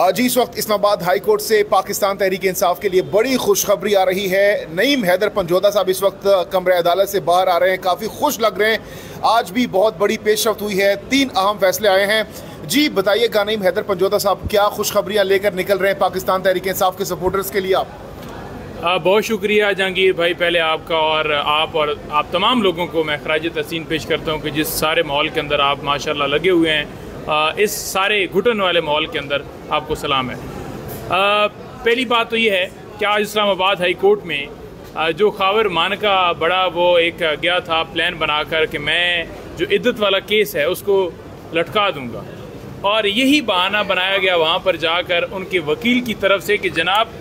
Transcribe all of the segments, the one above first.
जी इस वक्त Islamabad high court से पाकिस्तान तहरीक इंसाफ के लिए बड़ी खुशखबरी आ रही है। नईम हैदर पंजोदा साहब इस वक्त कमरे अदालत से बाहर आ रहे हैं, काफ़ी खुश लग रहे हैं। आज भी बहुत बड़ी पेशरफ्त हुई है, 3 अहम फैसले आए हैं। जी बताइएगा नईम हैदर पंजोदा साहब, क्या खुशखबरियाँ लेकर निकल रहे हैं पाकिस्तान तहरीक इंसाफ के सपोर्टर्स के लिए आप? बहुत शुक्रिया जहांगीर भाई, पहले आपका और आप तमाम लोगों को मैं खराज तहसीन पेश करता हूँ कि जिस सारे माहौल के अंदर आप माशाल्लाह लगे हुए हैं, इस सारे घुटन वाले माहौल के अंदर आपको सलाम है। पहली बात तो ये है कि आज इस्लामाबाद हाई कोर्ट में जो खावर मान का बड़ा वो एक गया था प्लान बनाकर कि मैं जो इद्दत वाला केस है उसको लटका दूंगा, और यही बहाना बनाया गया वहाँ पर जाकर उनके वकील की तरफ से कि जनाब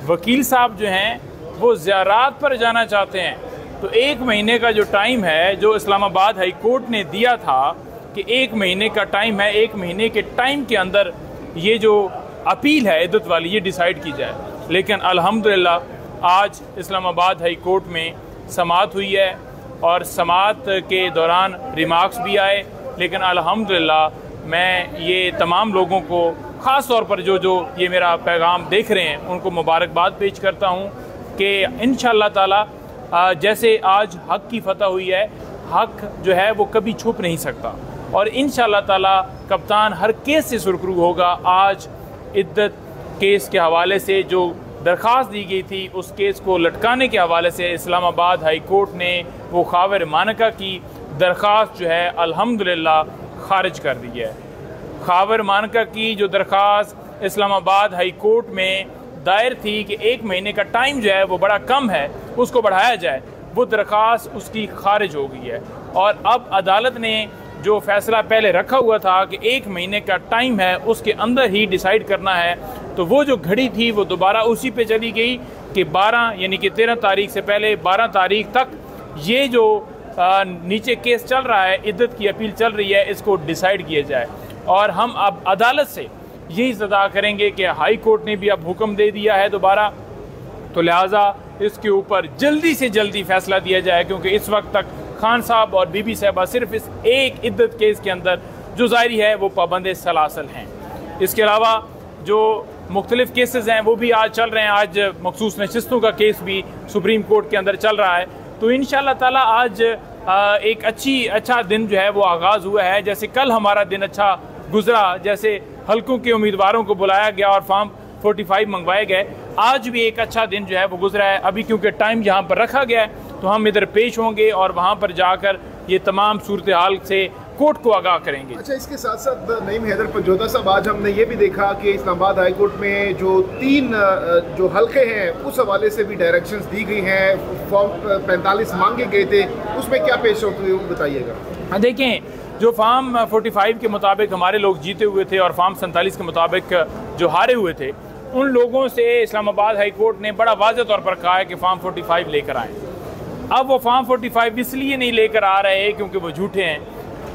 वकील साहब जो हैं वो ज़ियारत पर जाना चाहते हैं। तो 1 महीने का जो टाइम है जो इस्लामाबाद हाई कोर्ट ने दिया था कि 1 महीने का टाइम है, 1 महीने के टाइम के अंदर ये जो अपील है इद्दत वाली ये डिसाइड की जाए, लेकिन अल्हम्दुलिल्लाह आज इस्लामाबाद हाई कोर्ट में समाअत हुई है और समाअत के दौरान रिमार्क्स भी आए। लेकिन अल्हम्दुलिल्लाह मैं ये तमाम लोगों को ख़ास तौर पर जो ये मेरा पैगाम देख रहे हैं उनको मुबारकबाद पेश करता हूँ कि इंशाअल्लाह ताला जैसे आज हक़ की फतह हुई है, हक़ जो है वो कभी छुप नहीं सकता और इंशाअल्लाह ताला कप्तान हर केस से सुरखरू होगा। आज इद्दत केस के हवाले से जो दरख्वास्त दी गई थी उस केस को लटकाने के हवाले से इस्लामाबाद हाई कोर्ट ने वो खावर मानका की दरख्वास्त जो है अल्हम्दुलिल्लाह खारिज कर दी है। खावर मानका की जो दरख्वास्त इस्लामाबाद हाई कोर्ट में दायर थी कि 1 महीने का टाइम जो है वो बड़ा कम है, उसको बढ़ाया जाए, वो दरख्वास्त उसकी खारिज हो गई है। और अब अदालत ने जो फैसला पहले रखा हुआ था कि 1 महीने का टाइम है उसके अंदर ही डिसाइड करना है, तो वो जो घड़ी थी वो दोबारा उसी पे चली गई कि 12 यानी कि 13 तारीख से पहले 12 तारीख तक ये जो नीचे केस चल रहा है, इद्दत की अपील चल रही है, इसको डिसाइड किया जाए। और हम अब अदालत से यही इस्तदा करेंगे कि हाई कोर्ट ने भी अब हुक्म दे दिया है दोबारा, तो लिहाजा इसके ऊपर जल्दी से जल्दी फैसला दिया जाए, क्योंकि इस वक्त तक खान साहब और बीबी साहबा सिर्फ इस एक इद्दत केस के अंदर जो जारी है वो पाबंद सलासल हैं। इसके अलावा जो मुख्तलिफ केसेस हैं वो भी आज चल रहे हैं। आज मखसूस नशिस्तों का केस भी सुप्रीम कोर्ट के अंदर चल रहा है। तो इंशाअल्लाह ताला आज एक अच्छा दिन जो है वो आगाज़ हुआ है। जैसे कल हमारा दिन अच्छा गुजरा, जैसे हल्कों के उम्मीदवारों को बुलाया गया और फॉर्म 45 मंगवाए गए, आज भी एक अच्छा दिन जो है वो गुजरा है। अभी क्योंकि टाइम यहाँ पर रखा गया है तो हम इधर पेश होंगे और वहाँ पर जाकर ये तमाम सूरत हाल से कोर्ट को आगाह करेंगे। अच्छा, इसके साथ साथ नईम हैदर पंजोदा साहब, आज हमने ये भी देखा कि इस्लामाबाद हाई कोर्ट में जो 3 जो हल्के हैं उस हवाले से भी डायरेक्शंस दी गई हैं, फॉर्म 45 मांगे गए थे, उसमें क्या पेश होते हुए बताइएगा। हाँ देखें, जो फॉर्म 45 के मुताबिक हमारे लोग जीते हुए थे और फॉर्म 47 के मुताबिक जो हारे हुए थे, उन लोगों से इस्लामाबाद हाई कोर्ट ने बड़ा वाज़ेह तौर पर कहा है कि फॉर्म 45 लेकर आएँ। अब वो फॉर्म 45 इसलिए नहीं लेकर आ रहे क्योंकि वो झूठे हैं,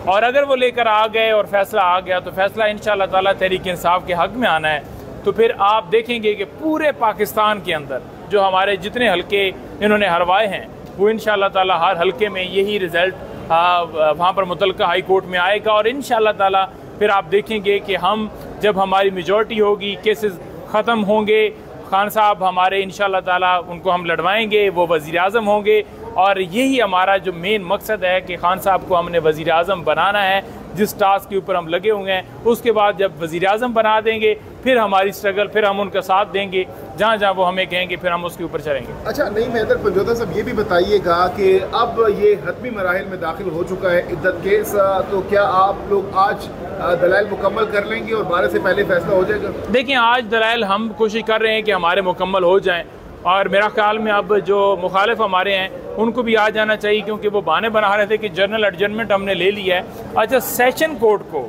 और अगर वो लेकर आ गए और फैसला आ गया तो फैसला इंशाअल्लाह ताला तहरीक इंसाफ के हक़ में आना है। तो फिर आप देखेंगे कि पूरे पाकिस्तान के अंदर जो हमारे जितने हल्के इन्होंने हरवाए हैं वो इंशाअल्लाह ताला हर हल्के में यही रिज़ल्ट वहाँ पर मुतल्लिक़ा हाई कोर्ट में आएगा। और इंशाअल्लाह ताला फिर आप देखेंगे कि हम जब हमारी मेजॉरिटी होगी, केसेस ख़त्म होंगे, खान साहब हमारे इंशाअल्लाह ताला उनको हम लड़वाएंगे, वो वज़ीर आज़म होंगे। और यही हमारा जो मेन मकसद है कि खान साहब को हमने वज़ीर आज़म बनाना है, जिस टास्क के ऊपर हम लगे हुए हैं। उसके बाद जब वज़ीर आज़म बना देंगे फिर हमारी स्ट्रगल, फिर हम उनका साथ देंगे, जहाँ जहाँ वो हमें कहेंगे फिर हम उसके ऊपर चलेंगे। अच्छा नईम हैदर पंजोदा साहब, ये भी बताइएगा कि अब ये हतमी मराहिल में दाखिल हो चुका है इद्दत केस, तो क्या आप लोग आज दलाइल मुकम्मल कर लेंगे और 12 से पहले फैसला हो जाएगा? देखिए, आज दलाइल हम कोशिश कर रहे हैं कि हमारे मुकम्मल हो जाएँ, और मेरा ख्याल में अब जो मुखालिफ हमारे हैं उनको भी आ जाना चाहिए, क्योंकि वो बहाने बना रहे थे कि जनरल एडजमेंट हमने ले लिया है। अच्छा, सेशन कोर्ट को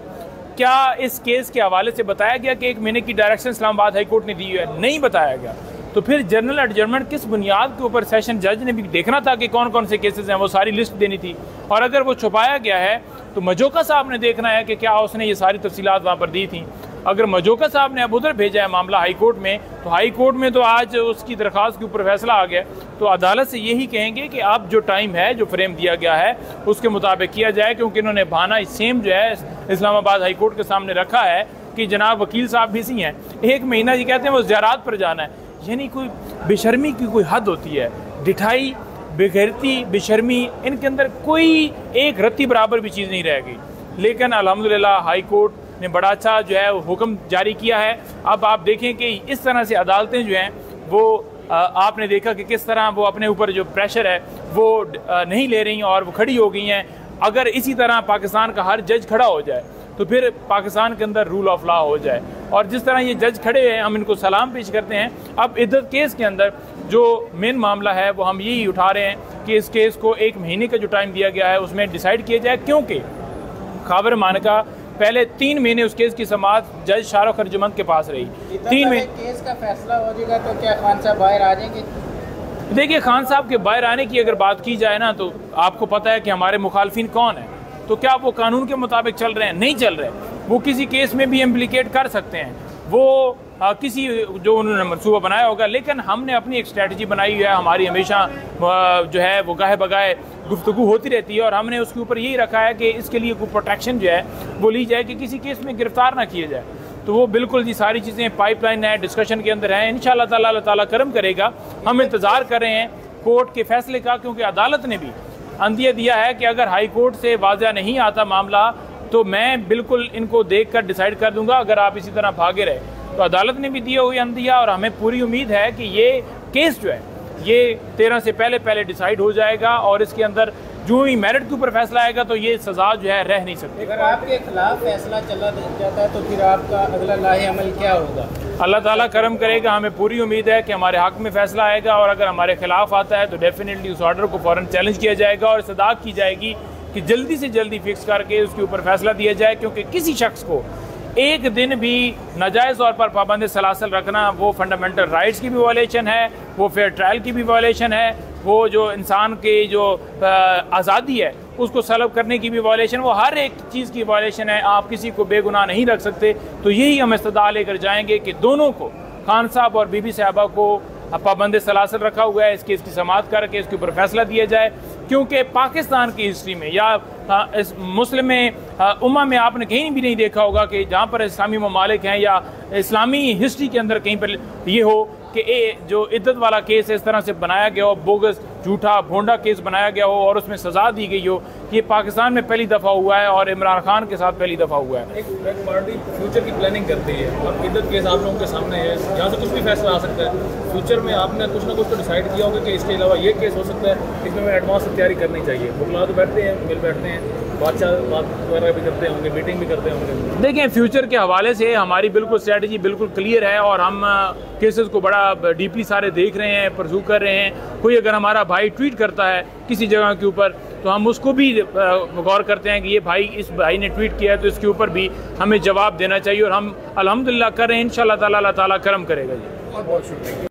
क्या इस केस के हवाले से बताया गया कि 1 महीने की डायरेक्शन इस्लामाबाद हाई कोर्ट ने दी है? नहीं बताया गया। तो फिर जनरल एडजमेंट किस बुनियाद के ऊपर? सेशन जज ने भी देखना था कि कौन कौन से केसेस हैं, वो सारी लिस्ट देनी थी। और अगर वो छुपाया गया है तो मजोका साहब ने देखना है कि क्या उसने ये सारी तफसीलात वहाँ पर दी थी। अगर मजोका साहब ने अब उधर भेजा है मामला हाई कोर्ट में, तो हाई कोर्ट में तो आज उसकी दरख्वास्त के ऊपर फैसला आ गया, तो अदालत से यही कहेंगे कि अब जो टाइम है, जो फ्रेम दिया गया है उसके मुताबिक किया जाए, क्योंकि इन्होंने बहाना सेम जो है इस्लामाबाद हाई कोर्ट के सामने रखा है कि जनाब वकील साहब बिजी हैं, 1 महीना जी कहते हैं वो ज़ियारत पर जाना है। यानी कोई बेशर्मी की कोई हद होती है, डिठाई, बेगैरती, बेशर्मी, इनके अंदर कोई एक रत्ती बराबर भी चीज़ नहीं रह गई। लेकिन अल्हम्दुलिल्लाह हाई कोर्ट ने बड़ा अच्छा जो है हुक्म जारी किया है। अब आप देखें कि इस तरह से अदालतें जो हैं वो आपने देखा कि किस तरह वो अपने ऊपर जो प्रेशर है वो नहीं ले रही और वो खड़ी हो गई हैं। अगर इसी तरह पाकिस्तान का हर जज खड़ा हो जाए तो फिर पाकिस्तान के अंदर रूल ऑफ लॉ हो जाए। और जिस तरह ये जज खड़े हैं हम इनको सलाम पेश करते हैं। अब इद्दत केस के अंदर जो मेन मामला है वो हम यही उठा रहे हैं कि इस केस को 1 महीने का जो टाइम दिया गया है उसमें डिसाइड किया जाए, क्योंकि खबर मानका पहले 3 महीने उस केस की समाअत जज शाहरुख अर्जुमंद के पास रही। 3 महीने केस का फैसला हो जाएगा तो क्या खान साहब बाहर आ जाएंगे? देखिए, खान साहब के बाहर आने की अगर बात की जाए ना तो आपको पता है कि हमारे मुखालफिन कौन है। तो क्या वो कानून के मुताबिक चल रहे हैं? नहीं चल रहे। वो किसी केस में भी इम्प्लीकेट कर सकते हैं, वो किसी जो उन्होंने मनसूबा बनाया होगा। लेकिन हमने अपनी एक स्ट्रेटजी बनाई है, हमारी हमेशा जो है वो गाहे बगाहे गुफ्तगू होती रहती है और हमने उसके ऊपर यही रखा है कि इसके लिए कोई प्रोटेक्शन जो है वो ली जाए कि किसी केस में गिरफ्तार ना किया जाए। तो वो बिल्कुल जी सारी चीज़ें पाइपलाइन है, डिस्कशन के अंदर है। इंशाअल्लाह ताला अल्लाह ताला करम करेगा। हम इंतज़ार कर रहे हैं कोर्ट के फैसले का, क्योंकि अदालत ने भी अंदिया दिया है कि अगर हाई कोर्ट से वाज़ा नहीं आता मामला तो मैं बिल्कुल इनको देख कर डिसाइड कर दूंगा अगर आप इसी तरह भागे रहे। तो अदालत ने भी दिया हुई अंदिया और हमें पूरी उम्मीद है कि ये केस जो है ये 13 से पहले डिसाइड हो जाएगा और इसके अंदर जो ही मेरिट के ऊपर फैसला आएगा तो ये सजा जो है रह नहीं सकती। अगर आपके खिलाफ फैसला चला जाता है तो फिर आपका अगला लाहे अमल क्या होगा? अल्लाह ताला करम करेगा। हमें पूरी उम्मीद है कि हमारे हक में फैसला आएगा और अगर हमारे खिलाफ आता है तो डेफिनेटली उस ऑर्डर को फ़ौरन चैलेंज किया जाएगा और सदा की जाएगी कि जल्दी से जल्दी फिक्स करके उसके ऊपर फैसला दिया जाए, क्योंकि किसी शख्स को एक दिन भी नाजायज़ तौर पर पाबंद सलासल रखना वो फंडामेंटल राइट्स की भी वायलेशन है, वो फेयर ट्रायल की भी वायलेशन है, वो जो इंसान के जो आज़ादी है उसको सलब करने की भी वायलेशन, वो हर एक चीज़ की वायलेशन है। आप किसी को बेगुनाह नहीं रख सकते। तो यही हम इस्तदा लेकर जाएंगे कि दोनों को, खान साहब और बीबी साहबा को पाबंद सलासल रखा हुआ है, इस केस की समाअत करके इसके ऊपर फैसला दिया जाए। क्योंकि पाकिस्तान की हिस्ट्री में या इस मुस्लिम उम्मा में आपने कहीं भी नहीं देखा होगा कि जहाँ पर इस्लामी ममालिक हैं या इस्लामी हिस्ट्री के अंदर कहीं पर ये हो कि जो इद्दत वाला केस इस तरह से बनाया गया हो, बोगस झूठा भोंडा केस बनाया गया हो और उसमें सज़ा दी गई हो। ये पाकिस्तान में पहली दफ़ा हुआ है और इमरान खान के साथ पहली दफ़ा हुआ है। एक पार्टी फ्यूचर की प्लानिंग करती है। अब इद्दत केस आप लोगों के सामने है, यहाँ से कुछ भी फैसला आ सकता है। फ्यूचर में आपने कुछ ना कुछ तो डिसाइड किया होगा कि इसके अलावा ये केस हो सकता है, इसमें मैं एडवांस से तैयारी करनी चाहिए। वकला तो बैठते हैं, मिल बैठते हैं, बात वगैरह भी करते होंगे, मीटिंग भी करते होंगे। देखें, फ्यूचर के हवाले से हमारी बिल्कुल स्ट्रेटजी बिल्कुल क्लियर है और हम केसेस को बड़ा डीपली सारे देख रहे हैं, परसू कर रहे हैं। कोई अगर हमारा भाई ट्वीट करता है किसी जगह के ऊपर तो हम उसको भी गौर करते हैं कि ये भाई, इस भाई ने ट्वीट किया है तो इसके ऊपर भी हमें जवाब देना चाहिए और हम अल्हम्दुलिल्लाह कर रहे हैं। इंशाअल्लाह ताला अल्लाह ताला करम करेगा जी। बहुत शुक्रिया।